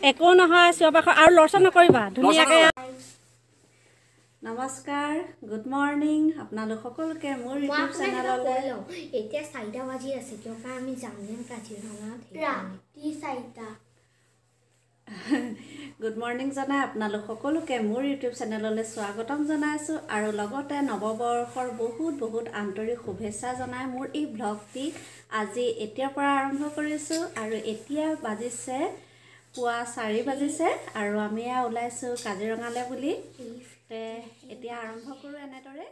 একো নহয় চিঞৰ-বাখৰ আৰু লৰচৰ নকৰিবা ধুনীয়াকৈ। নমস্কাৰ, গুড মৰ্ণিং আপোনালোক সকলোকে মোৰ ইউটিউব চেনেললৈ। এতিয়া 4টা বাজি আছে কিয় আমি যাম কাজিৰঙাত ৰাতি 4টা। গুড মৰ্ণিং জনাই আপোনালোক সকলোকে মোৰ ইউটিউব চেনেললৈ স্বাগতম জনাইছোঁ আৰু লগতে নৱবৰ্ষৰ বহুত বহুত আন্তৰিক শুভেচ্ছা জনাই মোৰ এই ব্লগটি আজি এতিয়াৰ পৰা আৰম্ভ কৰিছোঁ। আৰু এতিয়া বাজিছে পুৱা 4 বাজিছে আৰু আমি ওলাইছোঁ কাজিৰঙালৈ বুলি। এতিয়া আৰম্ভ কৰোঁ এনেদৰে।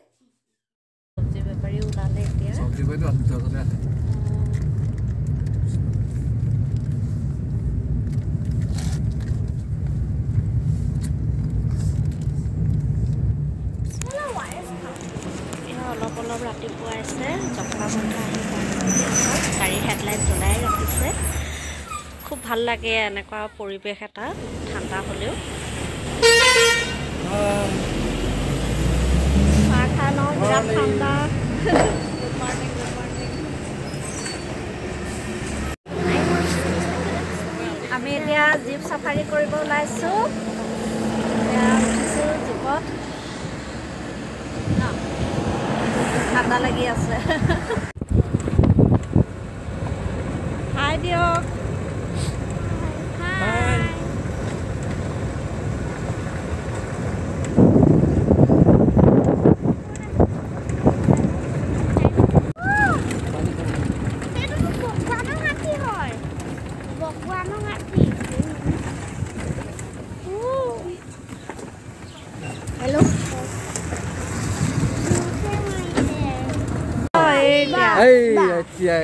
চব্জি বেপাৰী ওলালে এতিয়া। অলপ অলপ ৰাতিপুৱা আছে জখলা বন্ধা আহি গাড়ী হেডলাইট জ্বলাই ৰাখিছে। খুব ভাল লাগে এনেকুৱা পৰিৱেশ এটা ঠাণ্ডা হ'লেও। চাহ খাই লওঁ, বিৰাট ঠাণ্ডা। Good morning, good morning. আমি এতিয়া জীপ চাফাৰী কৰিব ওলাইছোঁ। এতিয়া উঠিছোঁ জীপত। ঠাণ্ডা লাগি আছে। হাই দিয়ক।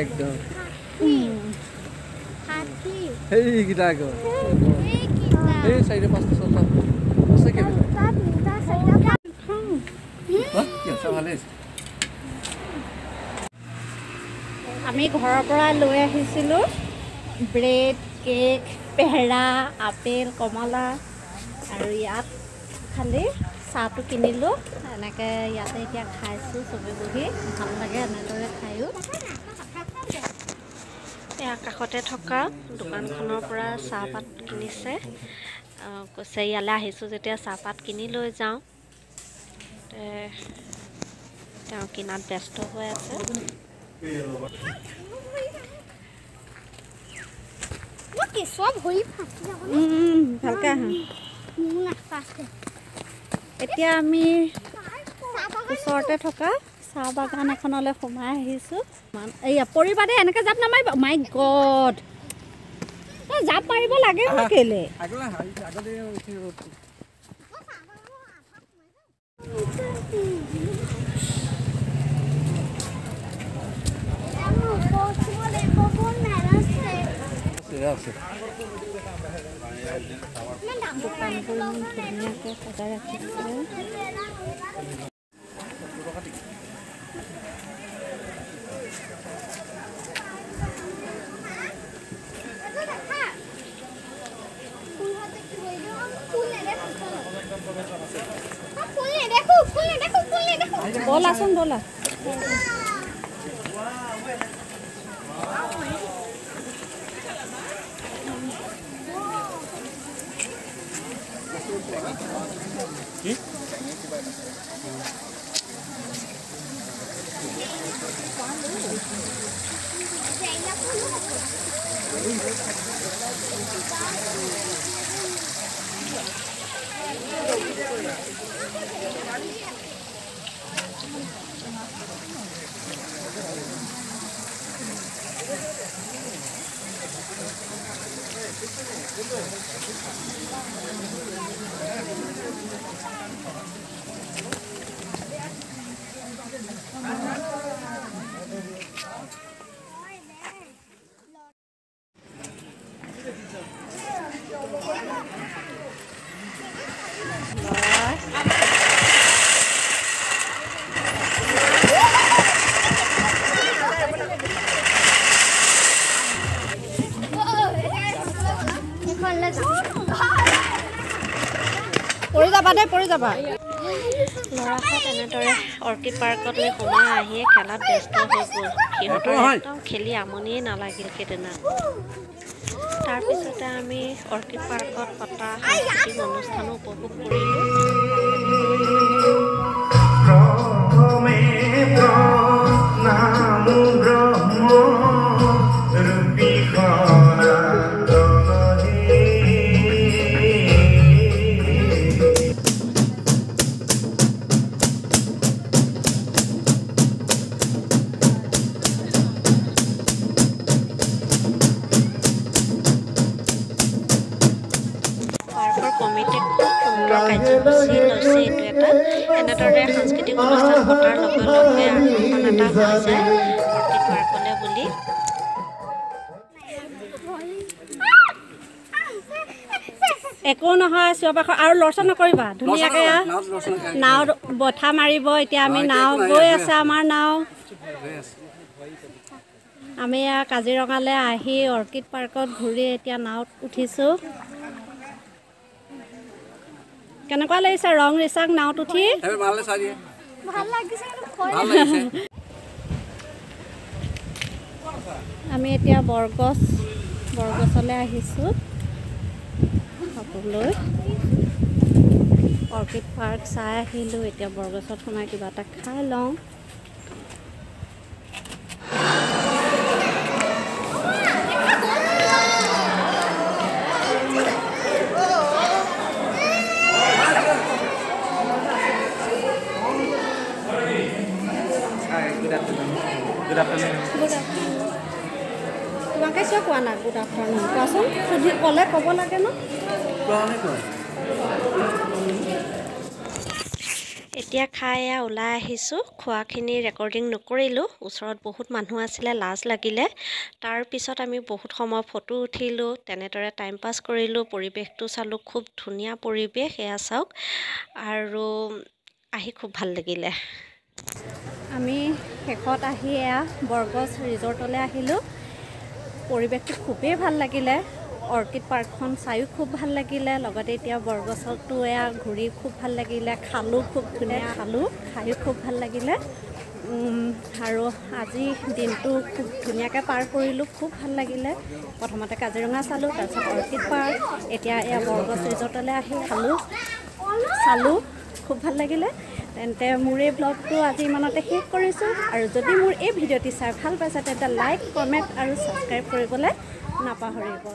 একদম এইকেইটা আকৌ এই 4-5টা 6টা আছে আমি ঘৰৰ পৰা লৈ আহিছিলোঁ ব্ৰেড, কেক, পেৰা, আপেল, কমলা আৰু ইয়াত খালি চাহটো কিনিলোঁ। এনেকৈ ইয়াতে এতিয়া খাইছোঁ চবেই বহি, ভাল লাগে এনেদৰে খায়ো। এয়া কাষতে থকা দোকানখনৰ পৰা চাহপাত কিনিছে। কৈছে ইয়ালৈ আহিছোঁ যেতিয়া চাহপাত কিনি লৈ যাওঁ। তেওঁ কিনাত ব্যস্ত হৈ আছে। ভালকৈ আহা। এতিয়া আমি ওচৰতে থকা চাহ বাগান এখনলৈ সোমাই আহিছোঁ। এয়া পৰিবা দেই, এনেকৈ জাপ নামাৰিবা। মাই গড, জাপ মাৰিব লাগে ন কেলে? দোকানবোৰ ধুনীয়াকৈ সজাই ৰাখিছে। ব'লাচোন ব'লা। পৰি যাবা দেই, পৰি যাবা। ল'ৰাহঁত এনেদৰে অৰ্কিড পাৰ্কলৈ সোমাই আহিয়ে খেলাত ব্যস্ত হৈ গ'ল। সিহঁতৰ একদম খেলি আমনিয়ে নালাগিল সেইদিনা। তাৰপিছতে আমি অৰ্কিড পাৰ্কত পতা সাংস্কৃতিক অনুষ্ঠানো উপভোগ কৰিলোঁ। কমিটিয়ে খুব সুন্দৰ কাৰ্যসূচী লৈছে। এইটো এটা এনেদৰে সাংস্কৃতিক অনুষ্ঠান পতাৰ লগে লগে আকৰ্ষণ এটা হৈ যায় অৰ্কিড পাৰ্কলৈ বুলি। একো নহয় চিঞৰ বাখৰ আৰু লৰচৰ নকৰিবা ধুনীয়াকৈ নাও বঠা মাৰিব। এতিয়া আমি নাও গৈ আছে, আমাৰ নাও। আমি কাজিৰঙালৈ আহি অৰ্কিড পাৰ্কত ঘূৰি এতিয়া নাৱত উঠিছোঁ। কেনেকুৱা লাগিছে ৰং ৰিচাক নাৱত উঠি? আমি এতিয়া বৰগছলৈ আহিছোঁ সকলোৱে। অৰ্কিড পাৰ্ক চাই আহিলোঁ। এতিয়া বৰগছত সোমাই কিবা এটা খাই লওঁ। তোমাকে কিয় কোৱা নাই গুড আফটাৰনুন? কোৱাচোন, ক'লে ক'ব লাগে ন। এতিয়া খাই ওলাই আহিছোঁ। খোৱাখিনি ৰেকৰ্ডিং নকৰিলোঁ, ওচৰত বহুত মানুহ আছিলে, লাজ লাগিলে। তাৰপিছত আমি বহুত সময় ফটো উঠিলোঁ, তেনেদৰে টাইম পাছ কৰিলোঁ, পৰিৱেশটো চালোঁ। খুব ধুনীয়া পৰিৱেশ, এয়া চাওক। আৰু আহি খুব ভাল লাগিলে। আমি শেষত আহি বৰগছ ৰিজৰ্টলৈ আহিলোঁ। পৰিৱেশটো খুবেই ভাল লাগিলে। অৰ্কিড পাৰ্কখন চায়ো খুব ভাল লাগিলে। লগতে এতিয়া বৰগছতো ঘূৰি খুব ভাল লাগিলে। খালোঁ, খুব ধুনীয়া খালোঁ, খায়ো খুব ভাল লাগিলে। আৰু আজি দিনটো খুব ধুনীয়াকৈ পাৰ কৰিলোঁ, খুব ভাল লাগিলে। প্ৰথমতে কাজিৰঙা চালোঁ, তাৰপিছত অৰ্কিড পাৰ্ক, এতিয়া বৰগছ ৰিজৰ্টলৈ আহি চালোঁ, খুব ভাল লাগিলে। তেন্তে মোৰ এই ব্লগটো আজি ইমানতে শেষ কৰিছোঁ। আৰু যদি মোৰ এই ভিডিঅ'টি চাই ভাল পাইছে তেন্তে লাইক, কমেণ্ট আৰু ছাবস্ক্ৰাইব কৰিবলৈ নাপাহৰিব।